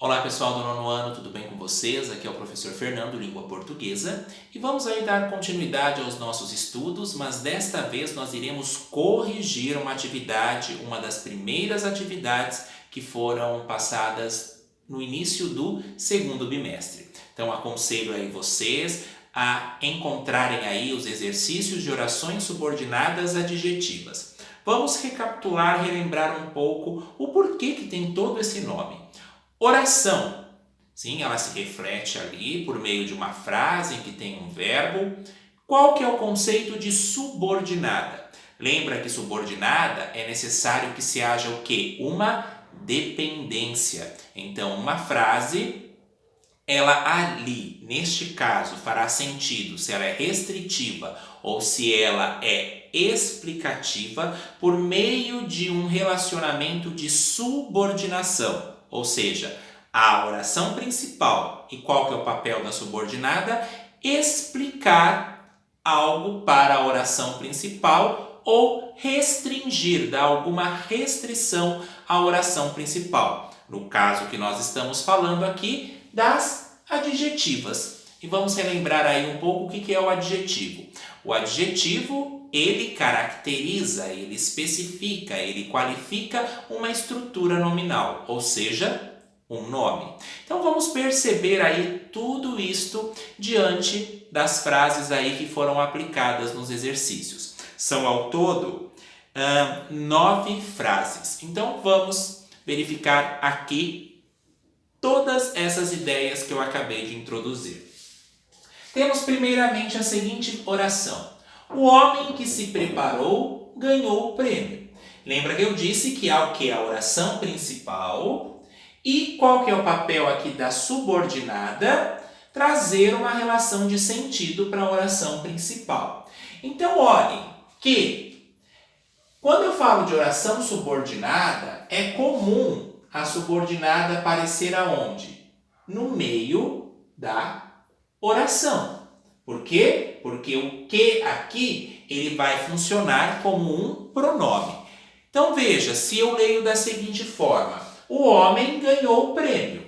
Olá pessoal do nono ano, tudo bem com vocês? Aqui é o professor Fernando, Língua Portuguesa, e vamos aí dar continuidade aos nossos estudos, mas desta vez nós iremos corrigir uma atividade, uma das primeiras atividades que foram passadas no início do segundo bimestre. Então aconselho aí vocês a encontrarem aí os exercícios de orações subordinadas adjetivas. Vamos recapitular, relembrar um pouco o porquê que tem todo esse nome. Oração, sim, ela se reflete ali por meio de uma frase em que tem um verbo. Qual que é o conceito de subordinada? Lembra que subordinada é necessário que se haja o quê? Uma dependência. Então, uma frase, ela ali, neste caso, fará sentido se ela é restritiva ou se ela é explicativa por meio de um relacionamento de subordinação. Ou seja, a oração principal. E qual que é o papel da subordinada? Explicar algo para a oração principal ou restringir, dar alguma restrição à oração principal. No caso que nós estamos falando aqui, das adjetivas. E vamos relembrar aí um pouco o que é o adjetivo. O adjetivo, ele caracteriza, ele especifica, ele qualifica uma estrutura nominal, ou seja, um nome. Então vamos perceber aí tudo isto diante das frases aí que foram aplicadas nos exercícios. São ao todo 9 frases. Então vamos verificar aqui todas essas ideias que eu acabei de introduzir. Temos primeiramente a seguinte oração. O homem que se preparou ganhou o prêmio. Lembra que eu disse que há o que? A oração principal. E qual que é o papel aqui da subordinada? Trazer uma relação de sentido para a oração principal. Então, olhem que quando eu falo de oração subordinada, é comum a subordinada aparecer aonde? No meio da oração. Por quê? Porque o que aqui ele vai funcionar como um pronome. Então veja, se eu leio da seguinte forma: o homem ganhou o prêmio.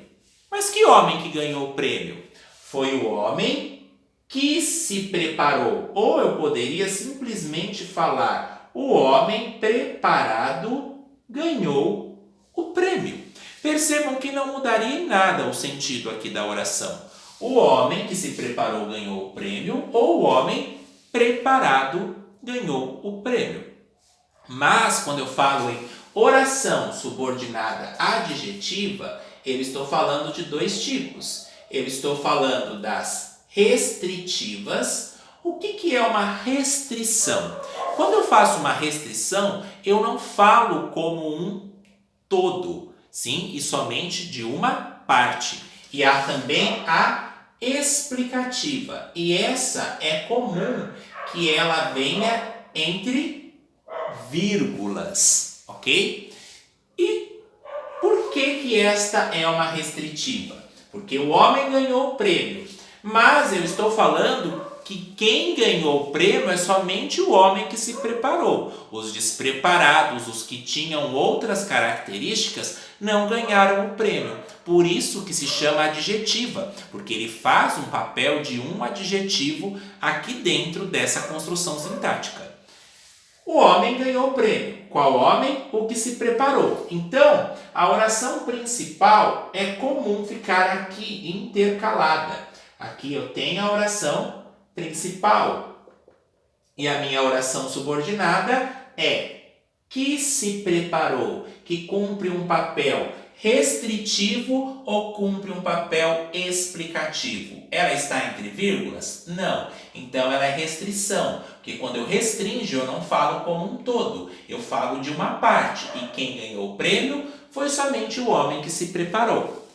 Mas que homem que ganhou o prêmio? Foi o homem que se preparou. Ou eu poderia simplesmente falar: o homem preparado ganhou o prêmio. Percebam que não mudaria em nada o sentido aqui da oração. O homem que se preparou ganhou o prêmio, ou o homem preparado ganhou o prêmio. Mas quando eu falo em oração subordinada adjetiva, eu estou falando de dois tipos. Eu estou falando das restritivas. O que é uma restrição? Quando eu faço uma restrição, eu não falo como um todo, sim, e somente de uma parte. E há também a explicativa. E essa é comum que ela venha entre vírgulas, ok? E por que esta é uma restritiva? Porque o homem ganhou o prêmio, mas eu estou falando que quem ganhou o prêmio é somente o homem que se preparou. Os despreparados, os que tinham outras características, não ganharam o prêmio. Por isso que se chama adjetiva, porque ele faz um papel de um adjetivo aqui dentro dessa construção sintática. O homem ganhou o prêmio. Qual homem? O que se preparou. Então, a oração principal é comum ficar aqui intercalada. Aqui eu tenho a oração principal. E a minha oração subordinada é que se preparou, que cumpre um papel restritivo ou cumpre um papel explicativo. Ela está entre vírgulas? Não. Então ela é restrição, porque quando eu restringo eu não falo como um todo, eu falo de uma parte. E quem ganhou o prêmio foi somente o homem que se preparou.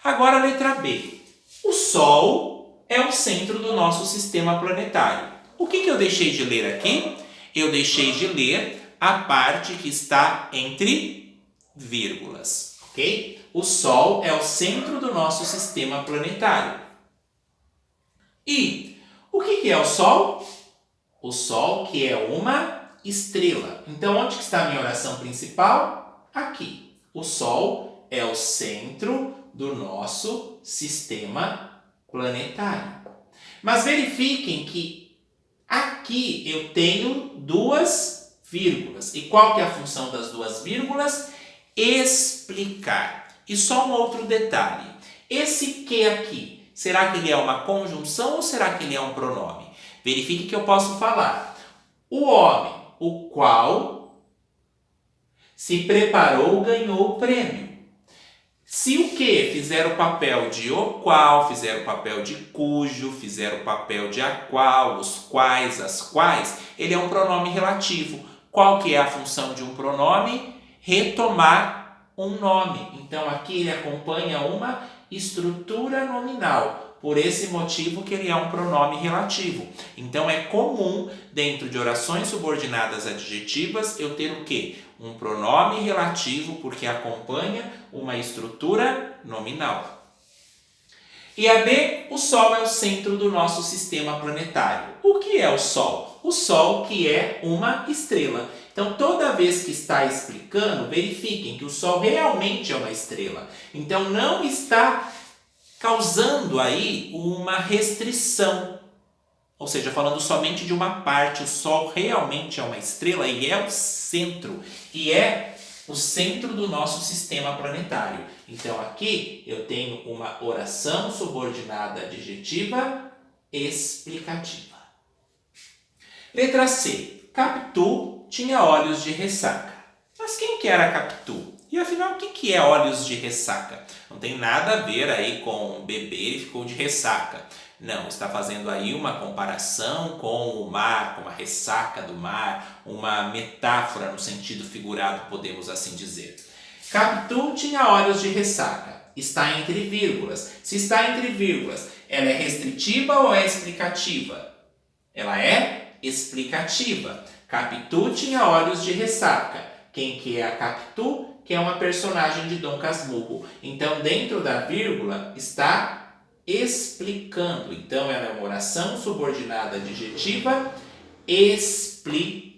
Agora a letra B. O Sol é o centro do nosso sistema planetário. O que eu deixei de ler aqui? Eu deixei de ler a parte que está entre vírgulas, ok? O Sol é o centro do nosso sistema planetário. E o que é o Sol? O Sol que é uma estrela. Então, onde está a minha oração principal? Aqui. O Sol é o centro do nosso sistema planetário. Mas verifiquem que aqui eu tenho duas vírgulas. E qual que é a função das duas vírgulas? Explicar. E só um outro detalhe. Esse que aqui, será que ele é uma conjunção ou será que ele é um pronome? Verifique que eu posso falar. O homem, o qual se preparou, ganhou o prêmio. Se o que fizer o papel de o qual, fizer o papel de cujo, fizer o papel de a qual, os quais, as quais, ele é um pronome relativo. Qual que é a função de um pronome? Retomar um nome. Então aqui ele acompanha uma estrutura nominal. Por esse motivo que ele é um pronome relativo. Então é comum, dentro de orações subordinadas adjetivas, eu ter o quê? Um pronome relativo, porque acompanha uma estrutura nominal. E a B, o Sol é o centro do nosso sistema planetário. O que é o Sol? O Sol que é uma estrela. Então, toda vez que está explicando, verifiquem que o Sol realmente é uma estrela. Então, não está causando aí uma restrição. Ou seja, falando somente de uma parte, o Sol realmente é uma estrela e é o centro. E é o centro do nosso sistema planetário. Então aqui eu tenho uma oração subordinada adjetiva explicativa. Letra C. Capitu tinha olhos de ressaca. Mas quem que era Capitu? E afinal, o que é olhos de ressaca? Não tem nada a ver aí com beber e ficou de ressaca. Não, está fazendo aí uma comparação com o mar, com a ressaca do mar, uma metáfora no sentido figurado, podemos assim dizer. Capitu tinha olhos de ressaca. Está entre vírgulas. Se está entre vírgulas, ela é restritiva ou é explicativa? Ela é explicativa. Capitu tinha olhos de ressaca. Quem que é a Capitu? Que é uma personagem de Dom Casmurro. Então, dentro da vírgula está explicando. Então, ela é uma oração subordinada adjetiva explicativa.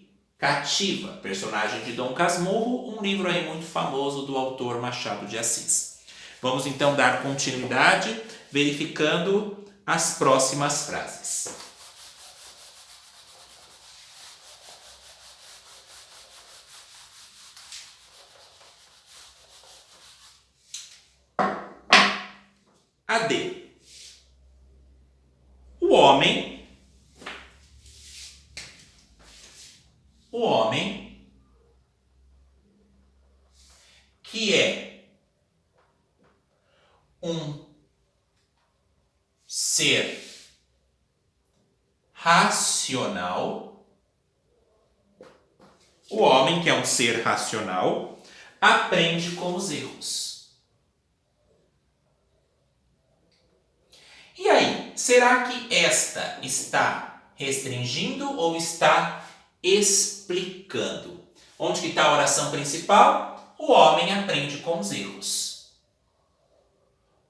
Personagem de Dom Casmurro, um livro aí muito famoso do autor Machado de Assis. Vamos então dar continuidade, verificando as próximas frases. A D. O homem que é um ser racional, o homem que é um ser racional aprende com os erros. E aí, será que esta está restringindo ou está explicando? Onde que está a oração principal? O homem aprende com os erros.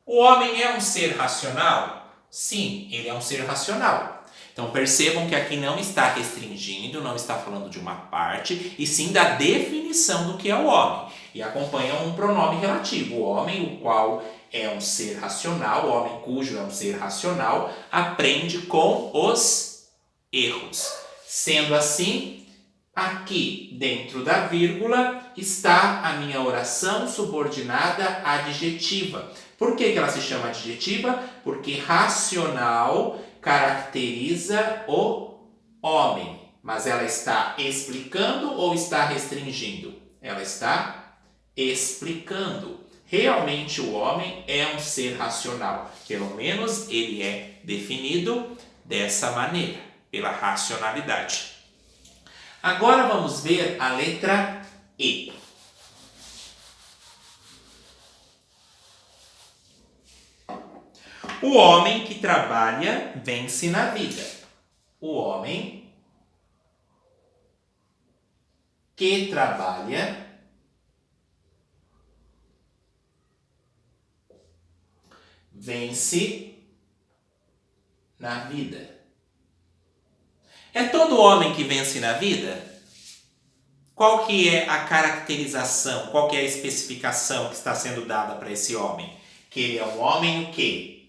O homem é um ser racional? Sim, ele é um ser racional. Então percebam que aqui não está restringindo, não está falando de uma parte, e sim da definição do que é o homem. E acompanha um pronome relativo. O homem, o qual é um ser racional, o homem cujo é um ser racional, aprende com os erros. Sendo assim, aqui dentro da vírgula está a minha oração subordinada adjetiva. Por que ela se chama adjetiva? Porque racional caracteriza o homem. Mas ela está explicando ou está restringindo? Ela está explicando. Realmente o homem é um ser racional. Pelo menos ele é definido dessa maneira, pela racionalidade. Agora vamos ver a letra E. O homem que trabalha vence na vida. O homem que trabalha vence na vida. É todo homem que vence na vida? Qual que é a caracterização, qual que é a especificação que está sendo dada para esse homem? Que ele é um homem o quê?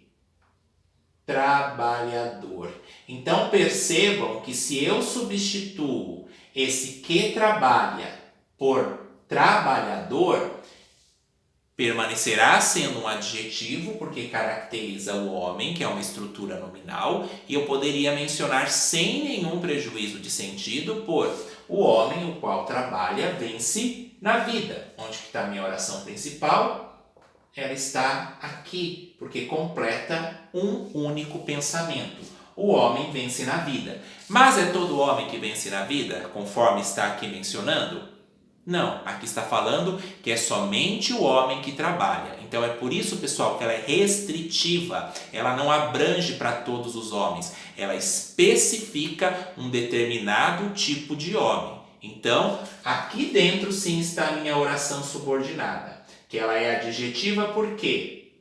Trabalhador. Então percebam que se eu substituo esse que trabalha por trabalhador, permanecerá sendo um adjetivo porque caracteriza o homem, que é uma estrutura nominal, e eu poderia mencionar sem nenhum prejuízo de sentido por o homem, o qual trabalha, vence na vida. Onde que está a minha oração principal? Ela está aqui, porque completa um único pensamento. O homem vence na vida. Mas é todo homem que vence na vida, conforme está aqui mencionando? Não, aqui está falando que é somente o homem que trabalha. Então é por isso, pessoal, que ela é restritiva. Ela não abrange para todos os homens. Ela especifica um determinado tipo de homem. Então, aqui dentro sim está a minha oração subordinada. Que ela é adjetiva por quê?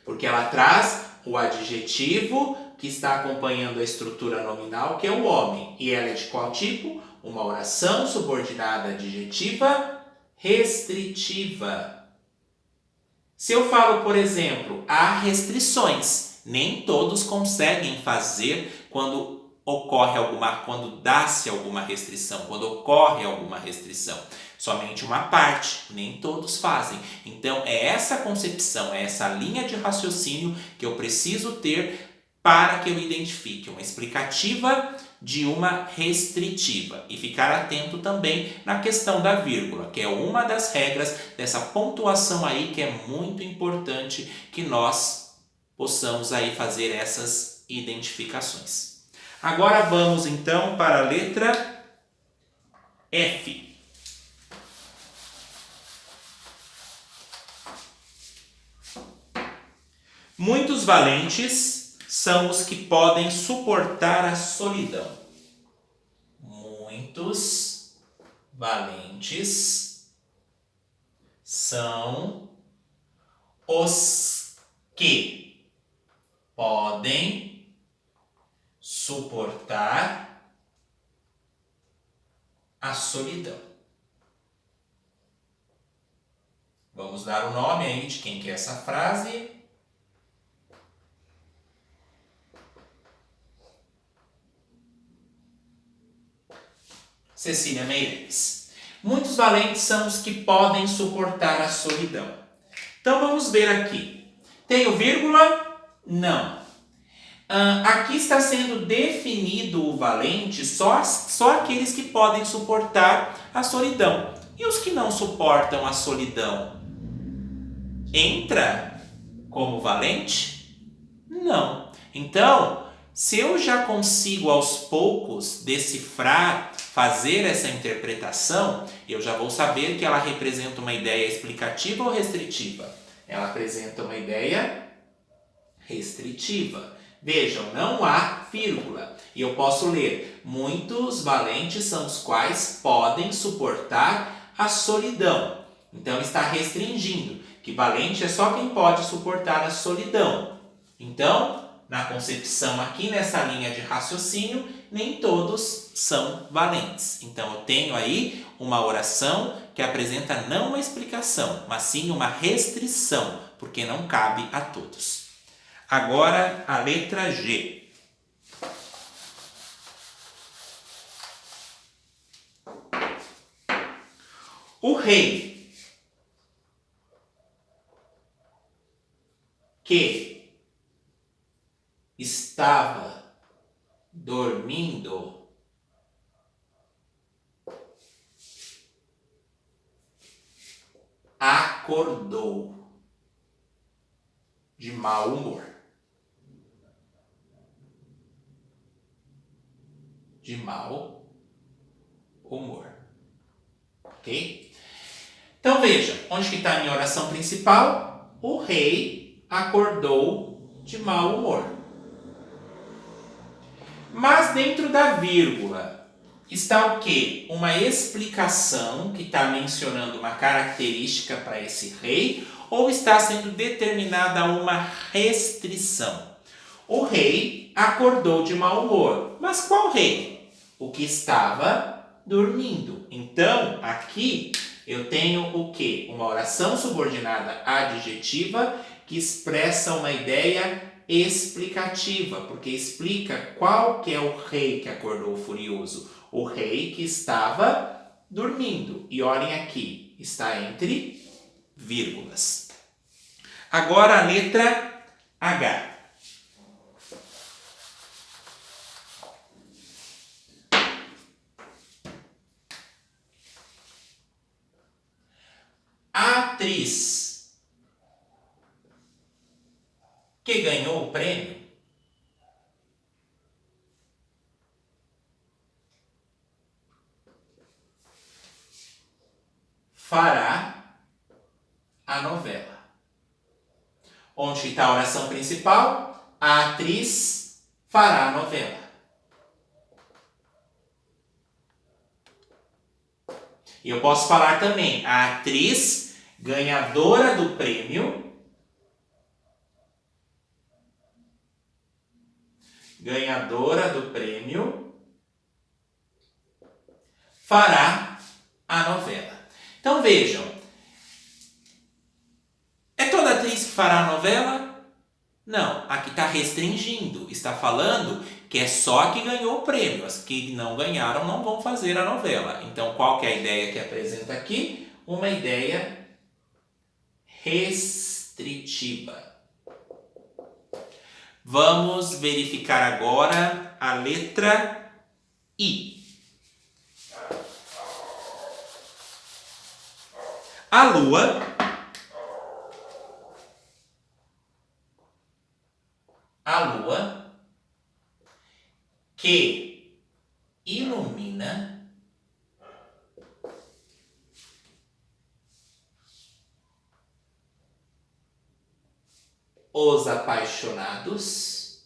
Porque ela traz o adjetivo que está acompanhando a estrutura nominal, que é o homem. E ela é de qual tipo? Uma oração subordinada adjetiva restritiva. Se eu falo, por exemplo, há restrições. Nem todos conseguem fazer quando dá-se alguma restrição, quando ocorre alguma restrição. Somente uma parte, nem todos fazem. Então é essa concepção, é essa linha de raciocínio que eu preciso ter para que eu identifique uma explicativa de uma restritiva. E ficar atento também na questão da vírgula, que é uma das regras dessa pontuação aí que é muito importante que nós possamos aí fazer essas identificações. Agora vamos então para a letra F. Muitos valentes são os que podem suportar a solidão. Muitos valentes são os que podem suportar a solidão. Vamos dar o nome aí de quem que é essa frase. Cecília Meirelles. Muitos valentes são os que podem suportar a solidão. Então vamos ver aqui. Tenho vírgula? Não. Aqui está sendo definido o valente só aqueles que podem suportar a solidão. E os que não suportam a solidão? Entra como valente? Não. Então, se eu já consigo aos poucos decifrar, fazer essa interpretação, eu já vou saber que ela representa uma ideia explicativa ou restritiva. Ela apresenta uma ideia restritiva. Vejam, não há vírgula. E eu posso ler: muitos valentes são os quais podem suportar a solidão. Então está restringindo que valente é só quem pode suportar a solidão. Então, na concepção aqui, nessa linha de raciocínio, nem todos são valentes. Então, eu tenho aí uma oração que apresenta não uma explicação, mas sim uma restrição, porque não cabe a todos. Agora, a letra G. O rei que estava dormindo acordou de mau humor. De mau humor. Ok? Então veja, onde que está a minha oração principal? O rei acordou de mau humor. Mas dentro da vírgula está o quê? Uma explicação que está mencionando uma característica para esse rei, ou está sendo determinada uma restrição? O rei acordou de mau humor. Mas qual rei? O que estava dormindo. Então, aqui Eu tenho o quê? Uma oração subordinada adjetiva que expressa uma ideia explicativa, porque explica qual que é o rei que acordou furioso. O rei que estava dormindo. E olhem aqui, está entre vírgulas. Agora a letra H. A atriz que ganhou o prêmio fará a novela. Onde está a oração principal? A atriz fará a novela. E eu posso falar também, a atriz ganhadora do prêmio fará a novela. Então vejam, é toda atriz que fará a novela? Não, aqui está restringindo, está falando que é só a que ganhou o prêmio, as que não ganharam não vão fazer a novela. Então qual que é a ideia que apresenta aqui? Uma ideia restritiva. Vamos verificar agora a letra I. A lua que ilumina os apaixonados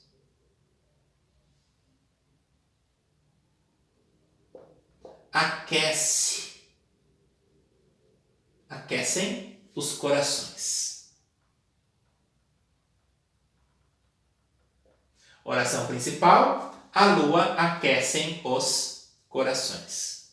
aquecem os corações. Oração principal, a lua aquecem os corações.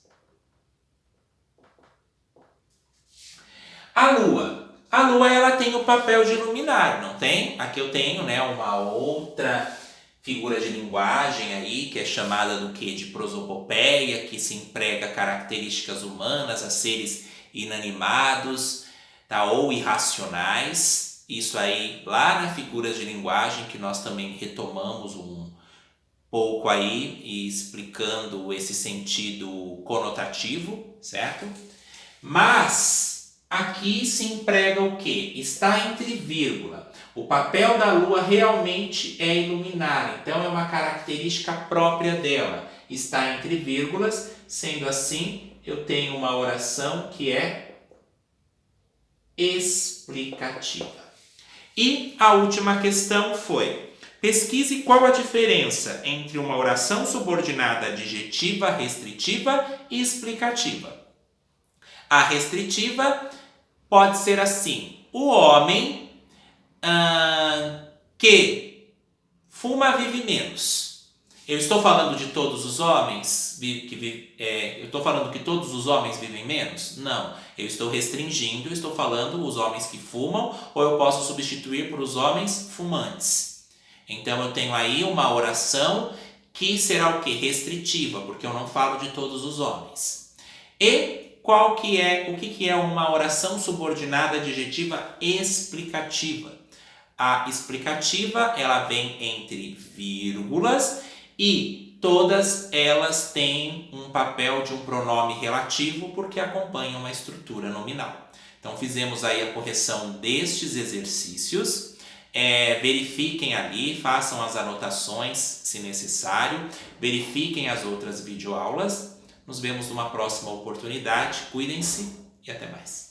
A lua ela tem o papel de iluminar, não tem? Aqui eu tenho, né, uma outra figura de linguagem aí, que é chamada do quê? De prosopopeia, que se emprega características humanas a seres inanimados, tá? Ou irracionais. Isso aí lá na figuras de linguagem, que nós também retomamos um pouco aí, e explicando esse sentido conotativo, certo? Mas aqui se emprega o quê? Está entre vírgula. O papel da lua realmente é iluminar, então é uma característica própria dela. Está entre vírgulas, sendo assim, eu tenho uma oração que é explicativa. E a última questão foi: pesquise qual a diferença entre uma oração subordinada adjetiva, restritiva e explicativa. A restritiva pode ser assim: o homem que fuma vive menos. Eu estou falando de todos os homens eu estou falando que todos os homens vivem menos? Não. Eu estou restringindo, estou falando os homens que fumam, ou eu posso substituir por os homens fumantes. Então eu tenho aí uma oração que será o quê? Restritiva, porque eu não falo de todos os homens. E o que é uma oração subordinada adjetiva explicativa? A explicativa, ela vem entre vírgulas e todas elas têm um papel de um pronome relativo porque acompanham uma estrutura nominal. Então fizemos aí a correção destes exercícios. Verifiquem ali, façam as anotações se necessário, verifiquem as outras videoaulas. Nos vemos numa próxima oportunidade. Cuidem-se e até mais.